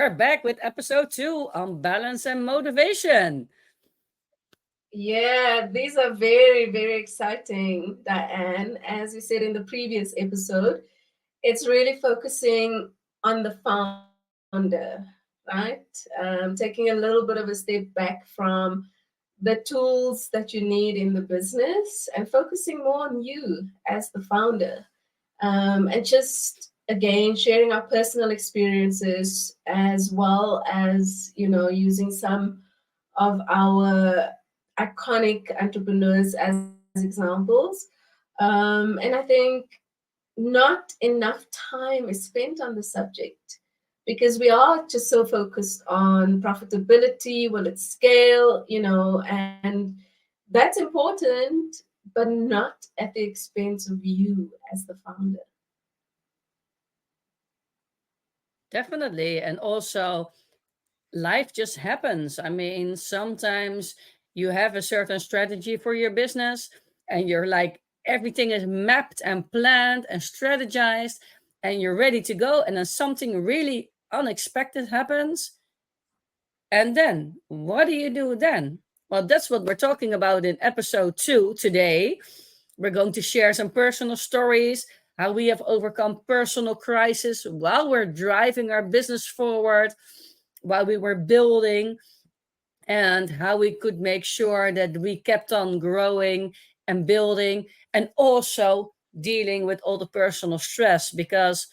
are back with episode 2 on balance and motivation. Yeah, these are very, very exciting, Diane. As we said in the previous episode, it's really focusing on the founder, right? Taking a little bit of a step back from the tools that you need in the business and focusing more on you as the founder. And just again sharing our personal experiences as well as using some of our iconic entrepreneurs as examples. And I think not enough time is spent on the subject because we are just so focused on profitability, will it scale, and that's important, but not at the expense of you as the founder. Definitely. And also, life just happens. I mean, sometimes you have a certain strategy for your business and you're like, everything is mapped and planned and strategized and you're ready to go. And then something really unexpected happens. And then what do you do then? Well, that's what we're talking about in episode 2 today. We're going to share some personal stories, how we have overcome personal crisis while we're driving our business forward, while we were building, and how we could make sure that we kept on growing and building, and also dealing with all the personal stress. Because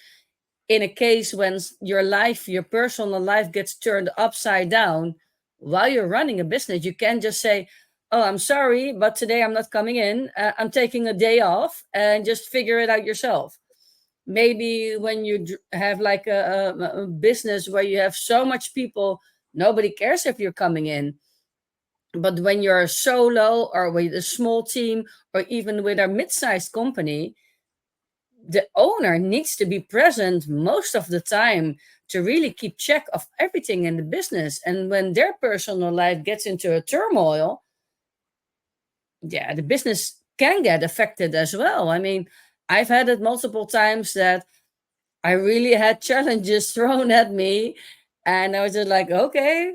in a case when your life, your personal life gets turned upside down while you're running a business, you can't just say, "Oh, I'm sorry, but today I'm not coming in. I'm taking a day off," and just figure it out yourself. Maybe when you have like a business where you have so much people, nobody cares if you're coming in. But when you're solo or with a small team or even with a mid-sized company, the owner needs to be present most of the time to really keep check of everything in the business. And when their personal life gets into a turmoil, yeah, the business can get affected as well. I mean, I've had it multiple times that I really had challenges thrown at me, and I was just like, okay,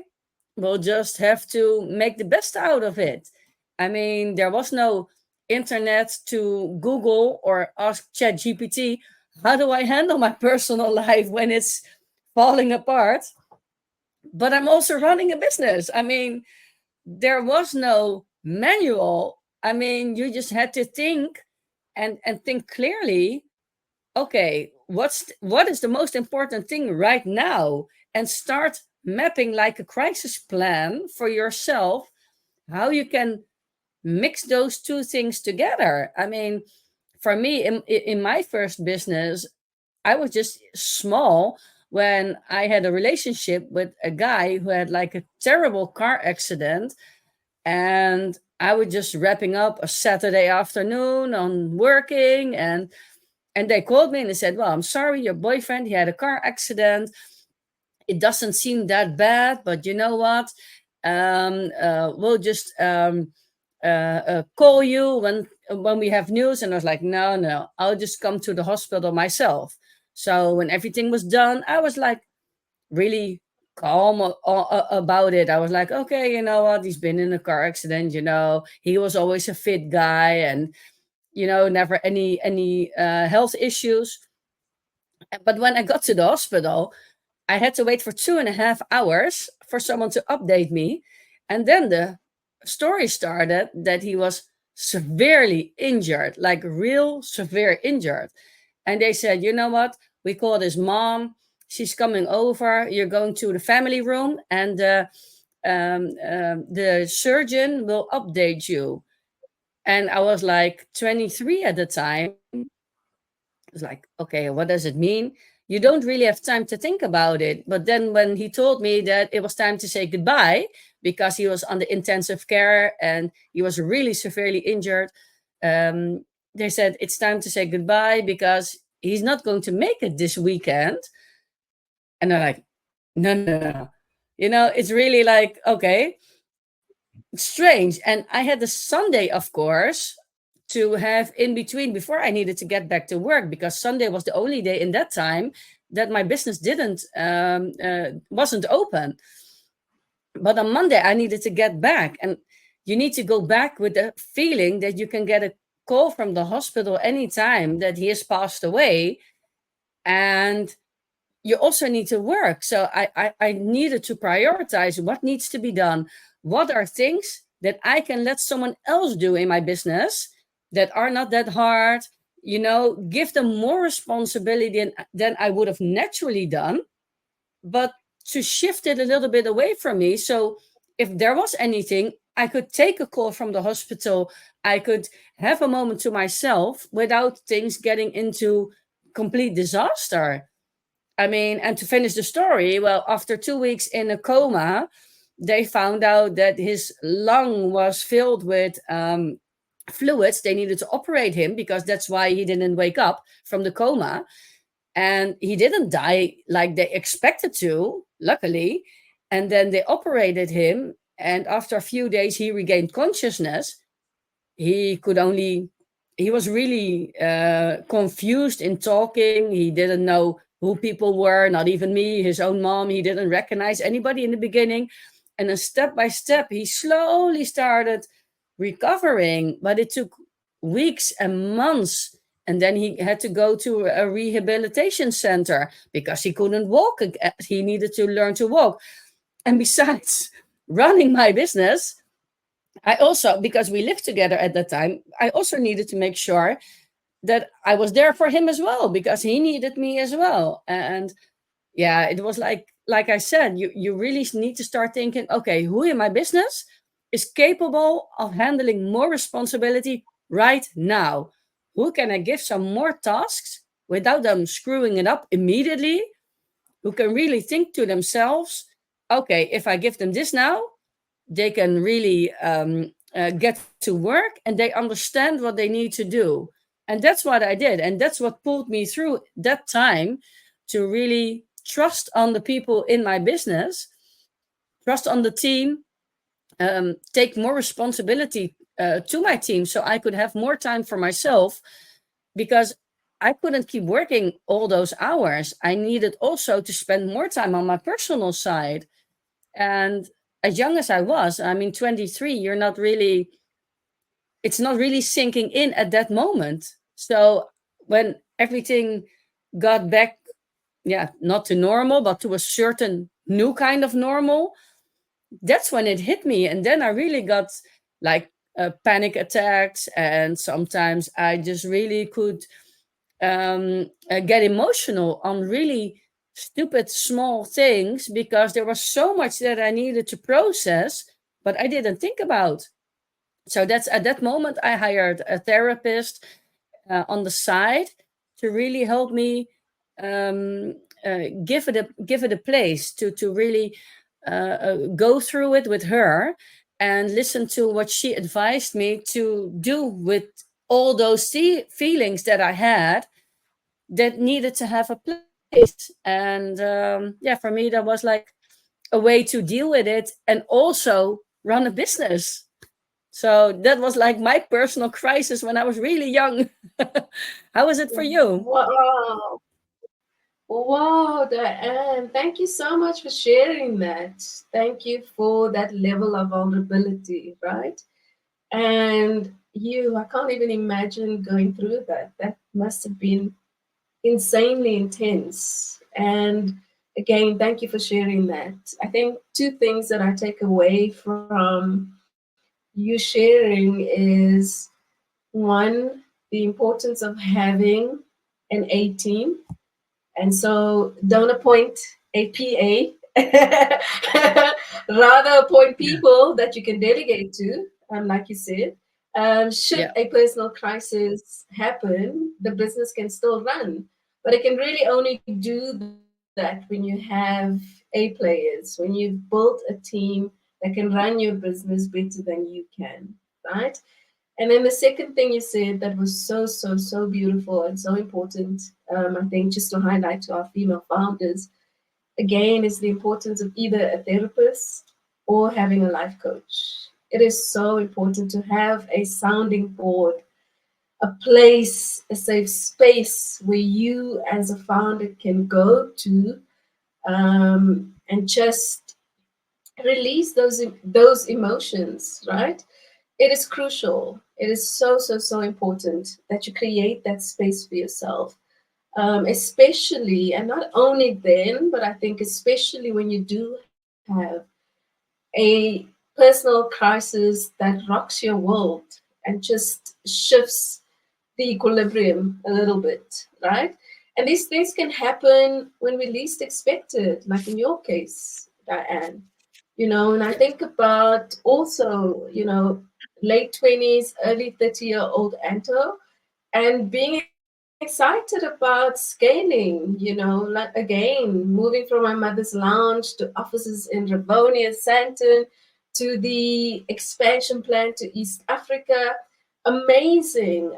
we'll just have to make the best out of it. I mean, there was no internet to Google or ask ChatGPT, how do I handle my personal life when it's falling apart? But I'm also running a business. I mean, there was no manual. I mean, you just had to think and think clearly. Okay, what is the most important thing right now, and start mapping like a crisis plan for yourself, how you can mix those two things together. I mean, for me, in my first business, I was just small when I had a relationship with a guy who had like a terrible car accident, and I was just wrapping up a Saturday afternoon on working, and they called me and they said, "Well, I'm sorry, your boyfriend, he had a car accident. It doesn't seem that bad, but you know what? We'll just call you when we have news." And I was like, "No, no, I'll just come to the hospital myself." So when everything was done, I was like really calm about it. I was like, "Okay, you know what? He's been in a car accident. He was always a fit guy, and never any health issues." But when I got to the hospital, I had to wait for 2.5 hours for someone to update me. And then the story started that he was severely injured, like real severe injured. And they said, "You know what? We called his mom. She's coming over. You're going to the family room, and the surgeon will update you." And I was like 23 at the time. It's like, okay, what does it mean? You don't really have time to think about it. But then when he told me that it was time to say goodbye because he was under intensive care and he was really severely injured, they said it's time to say goodbye because he's not going to make it this weekend. And I'm like, no, no, no. It's really like, okay, strange. And I had the Sunday, of course, to have in between before I needed to get back to work, because Sunday was the only day in that time that my business didn't wasn't open. But on Monday, I needed to get back. And you need to go back with the feeling that you can get a call from the hospital anytime that he has passed away. And you also need to work. So I needed to prioritize what needs to be done. What are things that I can let someone else do in my business that are not that hard? Give them more responsibility than I would have naturally done, but to shift it a little bit away from me. So if there was anything, I could take a call from the hospital. I could have a moment to myself without things getting into complete disaster. I mean, and to finish the story, well, after 2 weeks in a coma, they found out that his lung was filled with fluids. They needed to operate him because that's why he didn't wake up from the coma. And he didn't die like they expected to, luckily. And then they operated him. And after a few days, he regained consciousness. He could only, he was really confused in talking. He didn't know who people were, not even me, his own mom. He didn't recognize anybody in the beginning. And then step by step, he slowly started recovering, but it took weeks and months. And then he had to go to a rehabilitation center because he couldn't walk. He needed to learn to walk. And besides running my business, I also, because we lived together at that time, I also needed to make sure that I was there for him as well because he needed me as well. And yeah, it was like I said, you really need to start thinking, okay, who in my business is capable of handling more responsibility right now? Who can I give some more tasks without them screwing it up immediately? Who can really think to themselves, okay, if I give them this now, they can really get to work and they understand what they need to do. And that's what I did. And that's what pulled me through that time to really trust on the people in my business, trust on the team, take more responsibility to my team so I could have more time for myself because I couldn't keep working all those hours. I needed also to spend more time on my personal side. And as young as I was, I mean, 23, it's not really sinking in at that moment. So when everything got back, yeah, not to normal, but to a certain new kind of normal, that's when it hit me. And then I really got like panic attacks. And sometimes I just really could get emotional on really stupid small things because there was so much that I needed to process, but I didn't think about. So that's at that moment I hired a therapist on the side to really help me give it a place to really go through it with her and listen to what she advised me to do with all those feelings that I had that needed to have a place. And yeah, for me, that was like a way to deal with it and also run a business. So that was like my personal crisis when I was really young. How was it for you? Wow. Wow, Diane, thank you so much for sharing that. Thank you for that level of vulnerability, right? And I can't even imagine going through that. That must have been insanely intense. And again, thank you for sharing that. I think two things that I take away from you sharing is one, the importance of having an A team. And so don't appoint a PA, rather appoint Yeah. people that you can delegate to, like you said. Should Yeah. a personal crisis happen, the business can still run. But it can really only do that when you have A players, when you've built a team that can run your business better than you can, right? And then the second thing you said that was so, so, so beautiful and so important, I think, just to highlight to our female founders, again, is the importance of either a therapist or having a life coach. It is so important to have a sounding board a place, a safe space where you as a founder can go to, and just release those emotions, right? It is crucial. It is so important that you create that space for yourself, especially, and not only then, but I think especially when you do have a personal crisis that rocks your world and just shifts the equilibrium a little bit, right? And these things can happen when we least expect it, like in your case, Diane. And I think about also, late 20s, early 30-year-old Anto, and being excited about scaling, like again, moving from my mother's lounge to offices in Rivonia, Sandton, to the expansion plan to East Africa. Amazing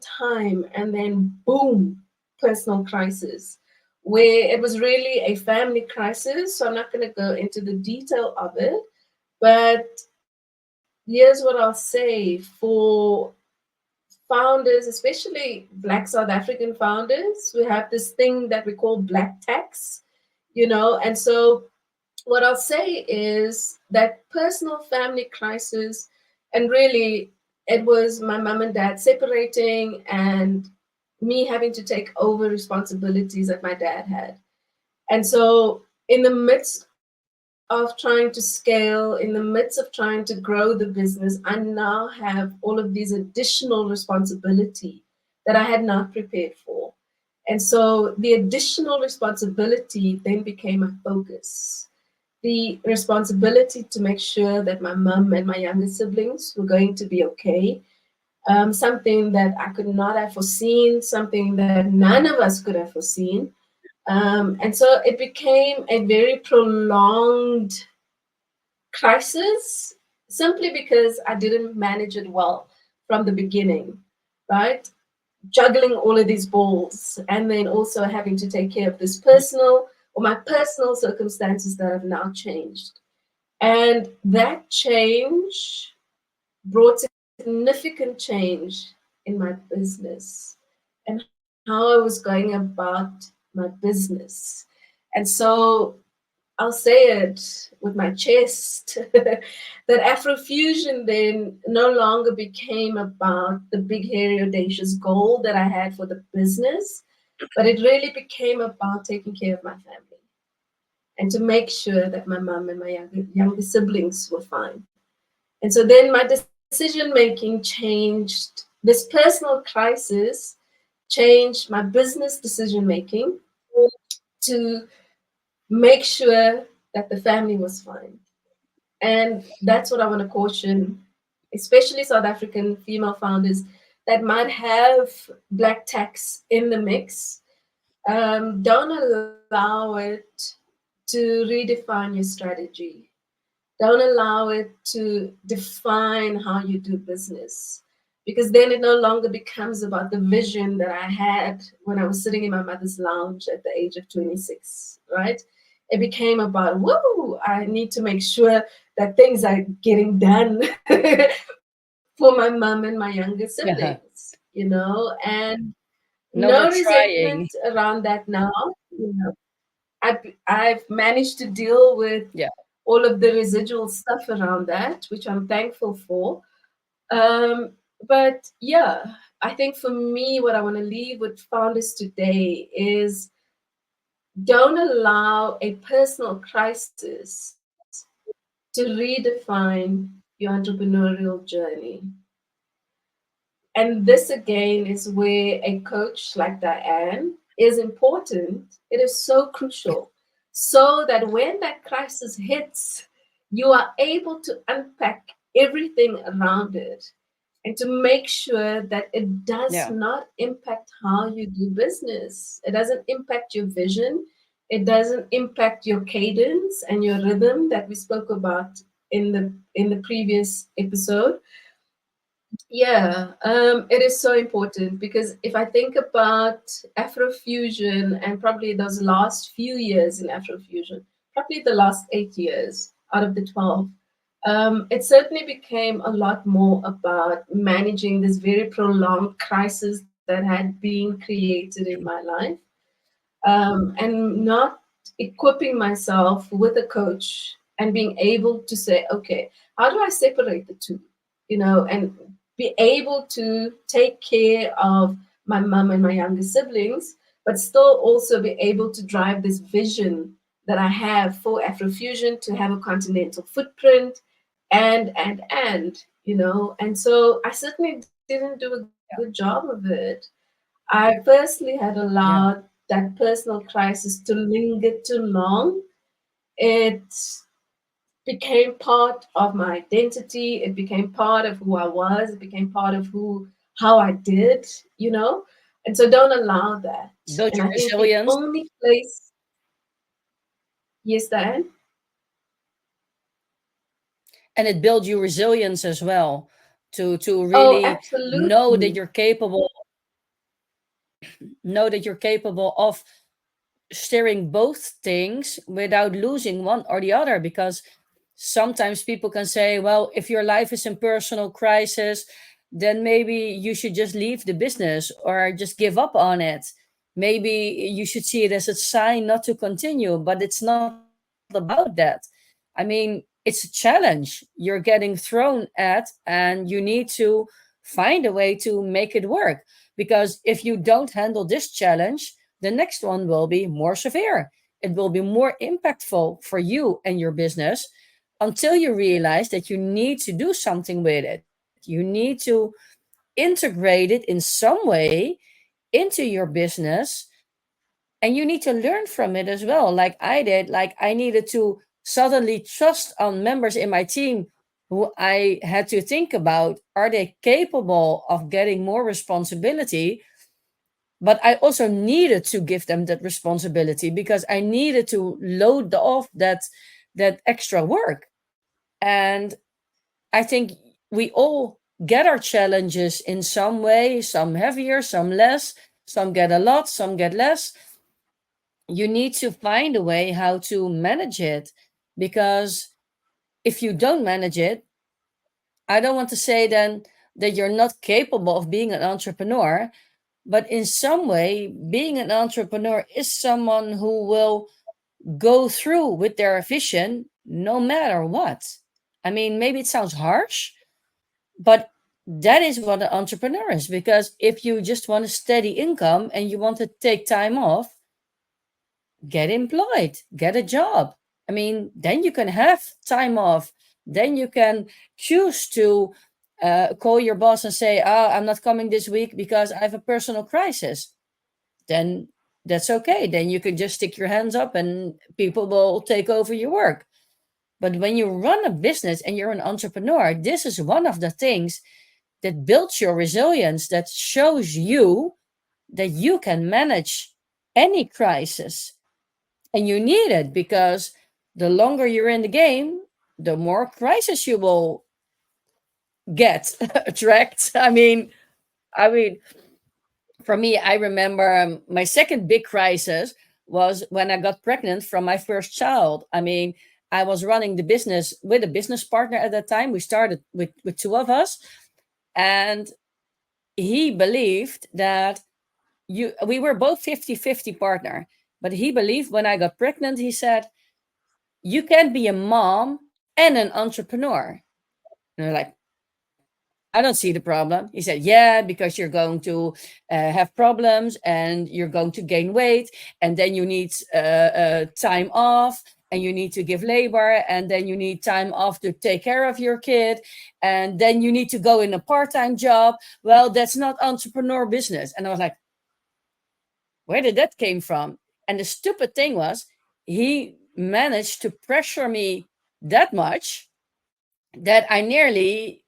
time. And then, boom, personal crisis, where it was really a family crisis. So I'm not going to go into the detail of it. But here's what I'll say for founders, especially Black South African founders, we have this thing that we call black tax, and so what I'll say is that personal family crisis, and really it was my mom and dad separating and me having to take over responsibilities that my dad had. And so, in the midst of trying to scale, in the midst of trying to grow the business, I now have all of these additional responsibility that I had not prepared for. And so the additional responsibility then became a focus. The responsibility to make sure that my mom and my younger siblings were going to be okay, something that I could not have foreseen, something that none of us could have foreseen. And so it became a very prolonged crisis simply because I didn't manage it well from the beginning, right? Juggling all of these balls and then also having to take care of this personal or my personal circumstances that have now changed. And that change brought significant change in my business and how I was going about my business. And so I'll say it with my chest that Afrofusion then no longer became about the big, hairy, audacious goal that I had for the business, but it really became about taking care of my family and to make sure that my mom and my younger siblings were fine. And so then my decision making changed. This personal crisis changed my business decision making to make sure that the family was fine. And that's what I want to caution, especially South African female founders that might have black tax in the mix. Don't allow it to redefine your strategy. Don't allow it to define how you do business. Because then it no longer becomes about the vision that I had when I was sitting in my mother's lounge at the age of 26, right? It became about, whoa, I need to make sure that things are getting done for my mom and my younger Yeah. siblings, and No no more resentment trying. around that now. I've managed to deal with Yeah. all of the residual stuff around that, which I'm thankful for. Um, but yeah, I think for me, what I want to leave with founders today is don't allow a personal crisis to redefine your entrepreneurial journey. And this again is where a coach like Diane is important. It is so crucial so that when that crisis hits, you are able to unpack everything around it and to make sure that it does Yeah. not impact how you do business. It doesn't impact your vision. It doesn't impact your cadence and your rhythm that we spoke about in the previous episode. Yeah, it is so important because if I think about Afrofusion and probably those last few years in Afrofusion, probably the last 8 years out of the 12, It certainly became a lot more about managing this very prolonged crisis that had been created in my life, and not equipping myself with a coach and being able to say, okay, how do I separate the two? And be able to take care of my mum and my younger siblings, but still also be able to drive this vision that I have for Afrofusion to have a continental footprint and so I certainly didn't do a good job of it. I firstly had allowed Yeah. that personal crisis to linger too long. It became part of my identity. It became part of who I was. It became part of who how I did, you know. And so don't allow that. Build And your I think the resilience, only place, yes, Diane. and it builds you resilience as well to Oh, really know that absolutely. you're capable, of steering both things without losing one or the other. Because sometimes people can say, well, if your life is in personal crisis, then maybe you should just leave the business or just give up on it. Maybe you should see it as a sign not to continue, but it's not about that. I mean, it's a challenge you're getting thrown at, and you need to find a way to make it work. Because if you don't handle this challenge, the next one will be more severe. It will be more impactful for you and your business, until you realize that you need to do something with it. You need to integrate it in some way into your business, and you need to learn from it as well. Like I did, like I needed to suddenly trust on members in my team who I had to think about, are they capable of getting more responsibility? But I also needed to give them that responsibility because I needed to load off that extra work. And I think we all get our challenges in some way, some heavier, some less, some get a lot, some get less. You need to find a way how to manage it, because if you don't manage it, I don't want to say then that you're not capable of being an entrepreneur. But in some way, being an entrepreneur is someone who will go through with their vision no matter what. I mean, maybe it sounds harsh, but that is what an entrepreneur is. Because if you just want a steady income and you want to take time off, get employed, get a job. I mean, then you can have time off. Then you can choose to call your boss and say, "Oh, I'm not coming this week because I have a personal crisis." Then that's okay. Then you can just stick your hands up and people will take over your work. But when you run a business and you're an entrepreneur, this is one of the things that builds your resilience, that shows you that you can manage any crisis. And you need it, because the longer you're in the game, the more crisis you will get attract. I mean, for me, I remember my second big crisis was when I got pregnant from my first child. I mean, I was running the business with a business partner at that time. We started with two of us, and he believed that we were both 50-50 partner. But he believed when I got pregnant, he said, you can't be a mom and an entrepreneur. And we're like, I don't see the problem. He said, yeah, because you're going to have problems and you're going to gain weight, and then you need time off, and you need to give labor, and then you need time off to take care of your kid, and then you need to go in a part-time job. Well, that's not entrepreneur business. And I was like, where did that came from? And the stupid thing was, he managed to pressure me that much that I nearly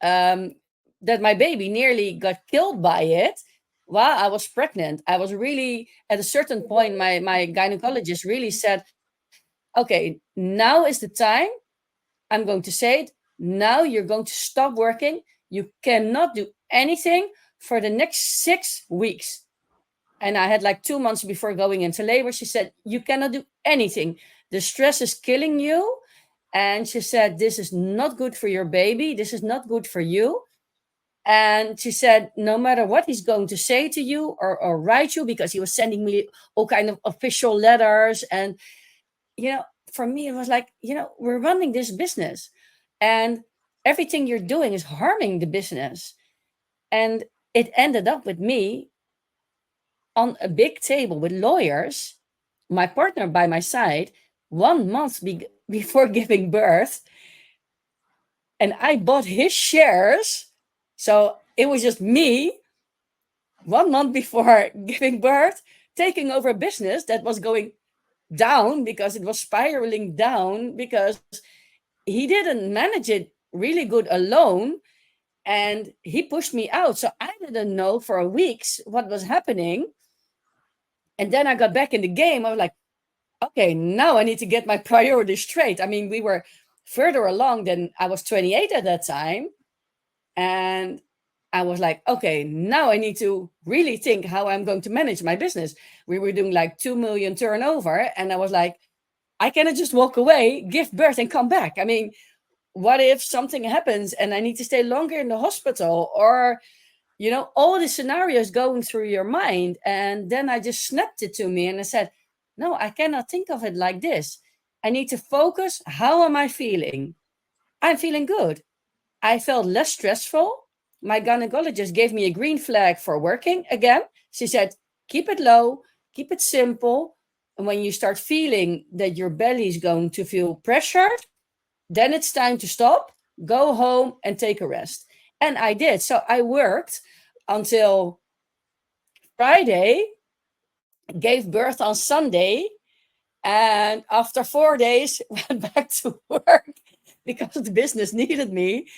that my baby nearly got killed by it while I was pregnant. I was really, at a certain point, my gynecologist really said, okay, now is the time. I'm going to say it. Now you're going to stop working. You cannot do anything for the next 6 weeks. And I had like 2 months before going into labor. She said, you cannot do anything. The stress is killing you. And she said, "This is not good for your baby. This is not good for you." And she said, no matter what he's going to say to you or write you, because he was sending me all kind of official letters. And, you know, for me, it was like, we're running this business and everything you're doing is harming the business. And it ended up with me on a big table with lawyers, my partner by my side, 1 month before giving birth. And I bought his shares. So it was just me 1 month before giving birth, taking over a business that was going down because it was spiraling down because he didn't manage it really good alone. And he pushed me out. So I didn't know for weeks what was happening. And then I got back in the game. I was like, okay, now I need to get my priorities straight. I mean, we were further along than I was 28 at that time. And I was like, okay, now I need to really think how I'm going to manage my business. We were doing like 2 million turnover. And I was like, I cannot just walk away, give birth, and come back. I mean, what if something happens and I need to stay longer in the hospital? Or, all the scenarios going through your mind. And then I just snapped it to me and I said, no, I cannot think of it like this. I need to focus. How am I feeling? I'm feeling good. I felt less stressful. My gynecologist gave me a green flag for working again. She said, keep it low, keep it simple. And when you start feeling that your belly is going to feel pressured, then it's time to stop, go home, and take a rest. And I did. So I worked until Friday, gave birth on Sunday, and after 4 days, went back to work because the business needed me.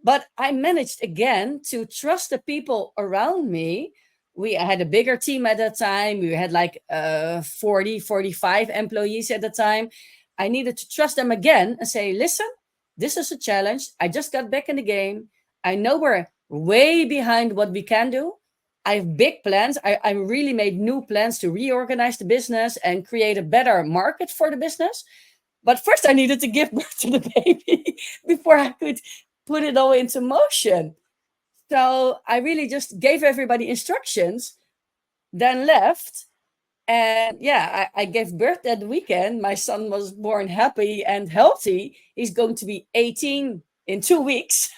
But I managed again to trust the people around me. We had a bigger team at that time. We had like 40, 45 employees at the time. I needed to trust them again and say, listen, this is a challenge. I just got back in the game. I know we're way behind what we can do. I have big plans. I really made new plans to reorganize the business and create a better market for the business. But first, I needed to give birth to the baby before I could put it all into motion. So I really just gave everybody instructions, then left. And yeah, I gave birth that weekend. My son was born happy and healthy. He's going to be 18 in 2 weeks.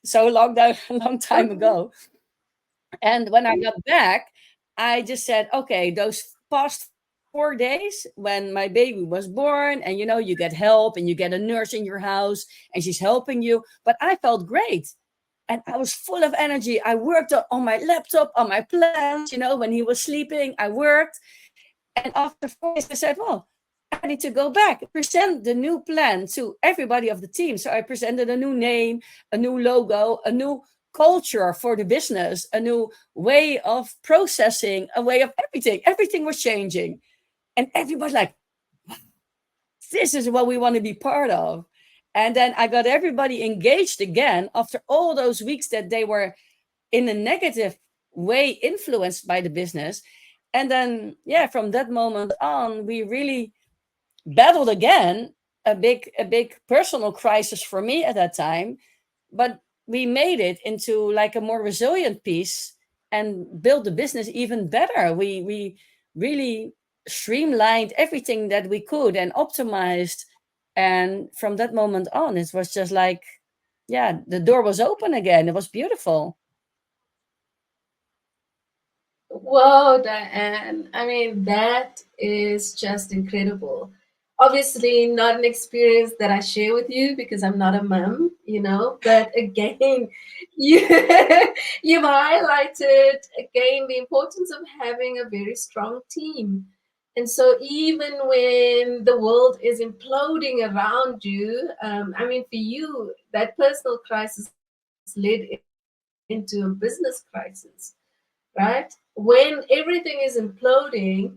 So a long time ago. And when I got back, I just said, okay, those past 4 days when my baby was born, and you get help and you get a nurse in your house and she's helping you. But I felt great and I was full of energy. I worked on my laptop, on my plans, when he was sleeping, I worked. And after 4 days, I said, well, I need to go back, present the new plan to everybody of the team. So I presented a new name, a new logo, a new culture for the business, a new way of processing, a way of everything. Everything was changing. And everybody's like, this is what we want to be part of. And then I got everybody engaged again after all those weeks that they were in a negative way influenced by the business. And then, yeah, from that moment on, we really battled again a big personal crisis for me at that time. But we made it into like a more resilient piece and built the business even better. We really streamlined everything that we could and optimized. And from that moment on, it was just like, yeah, the door was open again. It was beautiful. Wow, Diane. I mean, that is just incredible. Obviously, not an experience that I share with you because I'm not a mom, but again, you, you've highlighted again the importance of having a very strong team. And so, even when the world is imploding around you, I mean, for you, that personal crisis led into a business crisis, right? When everything is imploding,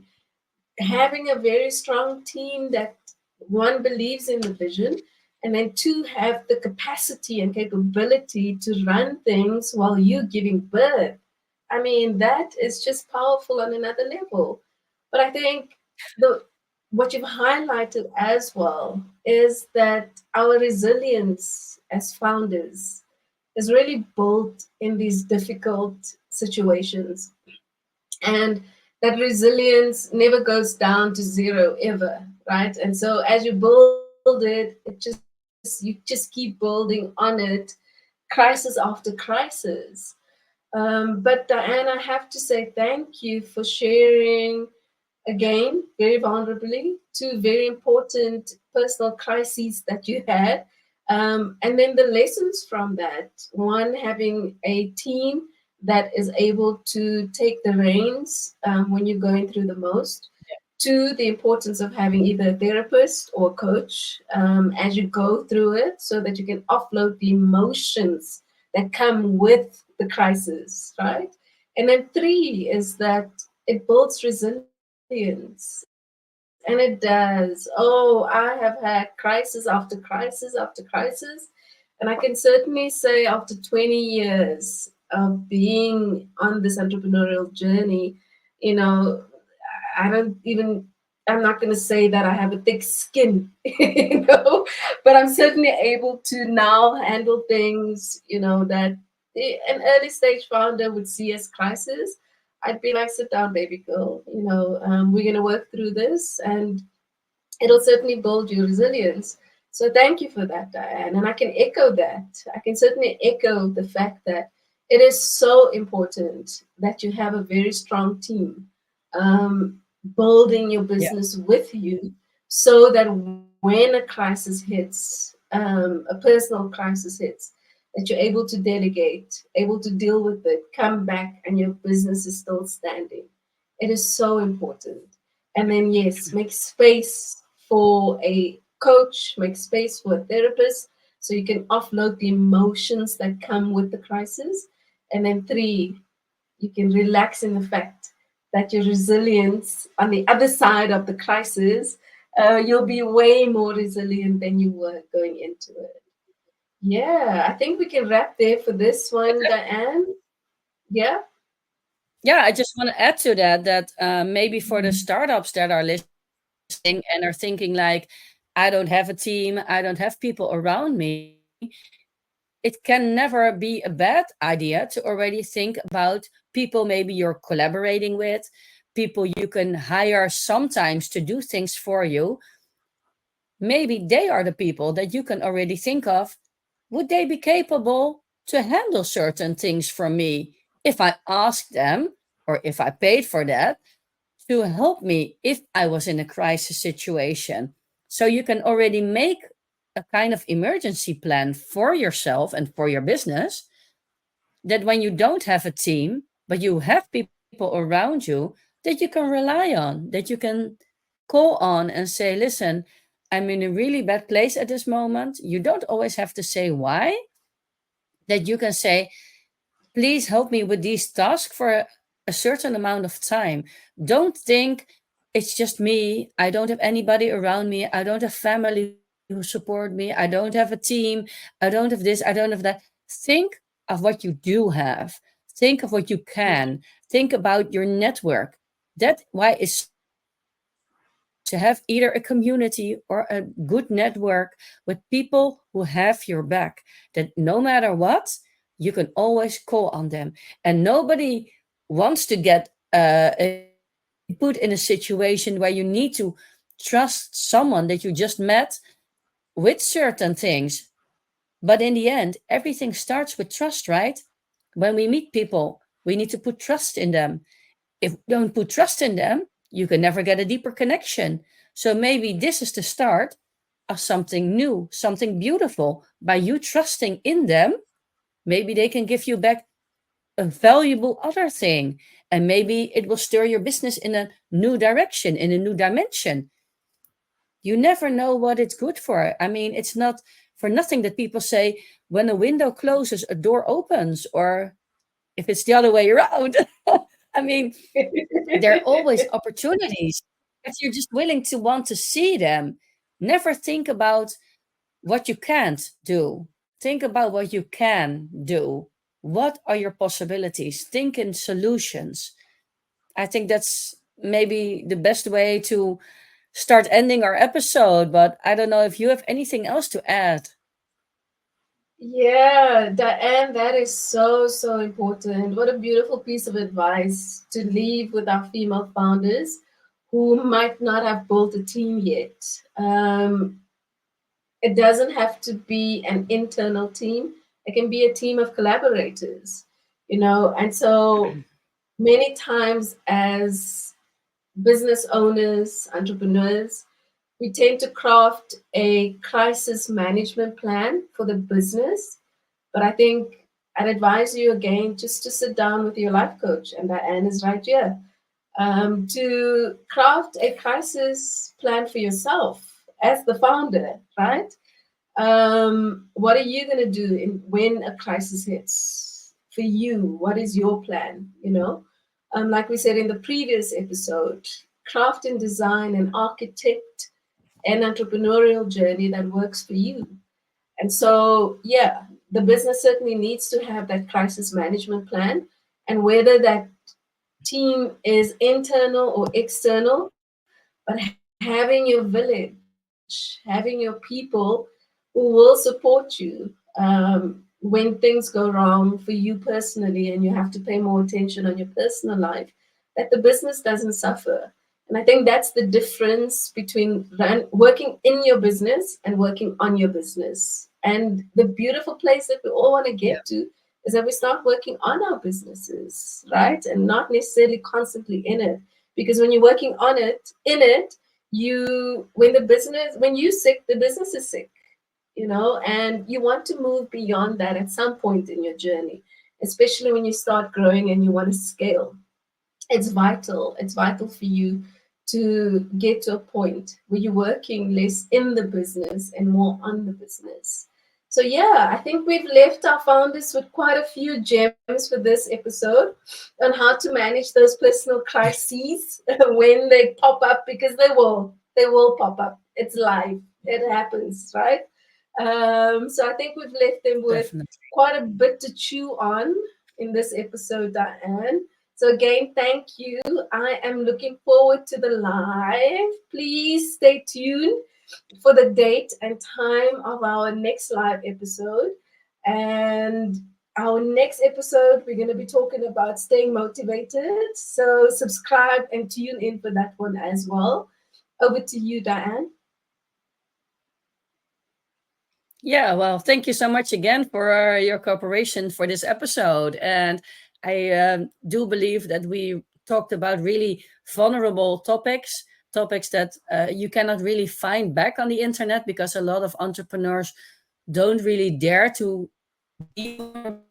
having a very strong team that one believes in the vision, and then two have the capacity and capability to run things while you're giving birth. I mean, that is just powerful on another level. But I think the what you've highlighted as well is that our resilience as founders is really built in these difficult situations. And that resilience never goes down to zero ever, right? And so as you build it, you just keep building on it, crisis after crisis. But Diane, I have to say thank you for sharing again, very vulnerably, two very important personal crises that you had. And then the lessons from that one, having a team that is able to take the reins when you're going through the most. Two, the importance of having either a therapist or a coach as you go through it so that you can offload the emotions that come with the crisis, right? And then three is that it builds resilience. And it does. Oh, I have had crisis after crisis after crisis. And I can certainly say, after 20 years of being on this entrepreneurial journey, you know, I don't even, I'm not going to say that I have a thick skin, but I'm certainly able to now handle things, that an early stage founder would see as crisis. I'd be like, sit down, baby girl, we're going to work through this, and it'll certainly build your resilience. So thank you for that, Diane. And I can echo that. I can certainly echo the fact that it is so important that you have a very strong team building your business Yeah. with you so that when a crisis hits, a personal crisis hits, that you're able to delegate, able to deal with it, come back, and your business is still standing. It is so important. And then, yes, make space for a coach, make space for a therapist so you can offload the emotions that come with the crisis. And then, three, you can relax in the fact that your resilience on the other side of the crisis, you'll be way more resilient than you were going into it. Yeah, I think we can wrap there for this one, Diane. Yeah. Yeah, I just want to add to that maybe for the Mhm. startups that are listening and are thinking like, I don't have a team, I don't have people around me, it can never be a bad idea to already think about people maybe you're collaborating with, people you can hire sometimes to do things for you. Maybe they are the people that you can already think of. Would they be capable to handle certain things from me if I asked them or if I paid for that to help me if I was in a crisis situation? So you can already make a kind of emergency plan for yourself and for your business, that when you don't have a team, but you have people around you that you can rely on, that you can call on and say, listen, I'm in a really bad place at this moment. You don't always have to say why, that you can say, please help me with these tasks for a certain amount of time. Don't think it's just me. I don't have anybody around me. I don't have family who support me. I don't have a team. I don't have this. I don't have that. Think of what you do have. Think of what you can. Think about your network. That why it's so important to have either a community or a good network with people who have your back. That no matter what, you can always call on them. And nobody wants to get put in a situation where you need to trust someone that you just met with certain things. But in the end, everything starts with trust, right? When we meet people, we need to put trust in them. If we don't put trust in them, you can never get a deeper connection. So maybe this is the start of something new, something beautiful. By you trusting in them, maybe they can give you back a valuable other thing. And maybe it will stir your business in a new direction, in a new dimension. You never know what it's good for. I mean, it's not for nothing that people say when a window closes, a door opens, or if it's the other way around. I mean, there are always opportunities if you're just willing to want to see them. Never think about what you can't do. Think about what you can do. What are your possibilities? Think in solutions. I think that's maybe the best way to start ending our episode, but I don't know if you have anything else to add. Yeah, Diane, that is so, so important. What a beautiful piece of advice to leave with our female founders who might not have built a team yet. It doesn't have to be an internal team, it can be a team of collaborators, and so many times as business owners, entrepreneurs, we tend to craft a crisis management plan for the business. But I think I'd advise you again just to sit down with your life coach, and Diane is right here, to craft a crisis plan for yourself as the founder, right? What are you going to do when a crisis hits for you? What is your plan? Like we said in the previous episode, craft and design and architect an entrepreneurial journey that works for you. And so, yeah, the business certainly needs to have that crisis management plan. And whether that team is internal or external, but having your village, having your people who will support you when things go wrong for you personally and you have to pay more attention on your personal life, that the business doesn't suffer. And I think that's the difference between working in your business and working on your business. And the beautiful place that we all want to Yeah, get to is that we start working on our businesses, right? And not necessarily constantly in it. Because when you're working on it, in it, when you sick, the business is sick, and you want to move beyond that at some point in your journey, especially when you start growing and you want to scale. It's vital for you to get to a point where you're working less in the business and more on the business. So yeah, I think we've left our founders with quite a few gems for this episode on how to manage those personal crises when they pop up, because they will pop up. It's life. It happens, right? So I think we've left them with definitely. quite a bit to chew on in this episode, Diane. So again, thank you. I am looking forward to the live. Please stay tuned for the date and time of our next live episode. And our next episode, we're going to be talking about staying motivated. So subscribe and tune in for that one as well. Over to you, Diane. Yeah, well, thank you so much again for your cooperation for this episode. And I do believe that we talked about really vulnerable topics, topics that you cannot really find back on the internet because a lot of entrepreneurs don't really dare to be vulnerable.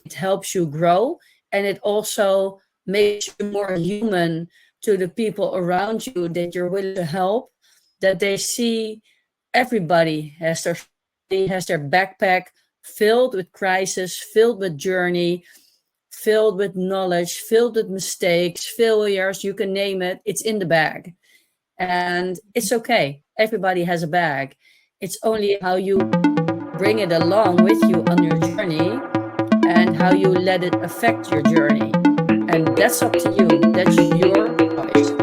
It helps you grow, and it also makes you more human to the people around you that you're willing to help, that they see everybody has their story, has their backpack filled with crisis, filled with journey, filled with knowledge, filled with mistakes, failures, you can name it. It's in the bag. And it's okay. Everybody has a bag. It's only how you bring it along with you on your journey and how you let it affect your journey. And that's up to you. That's your choice.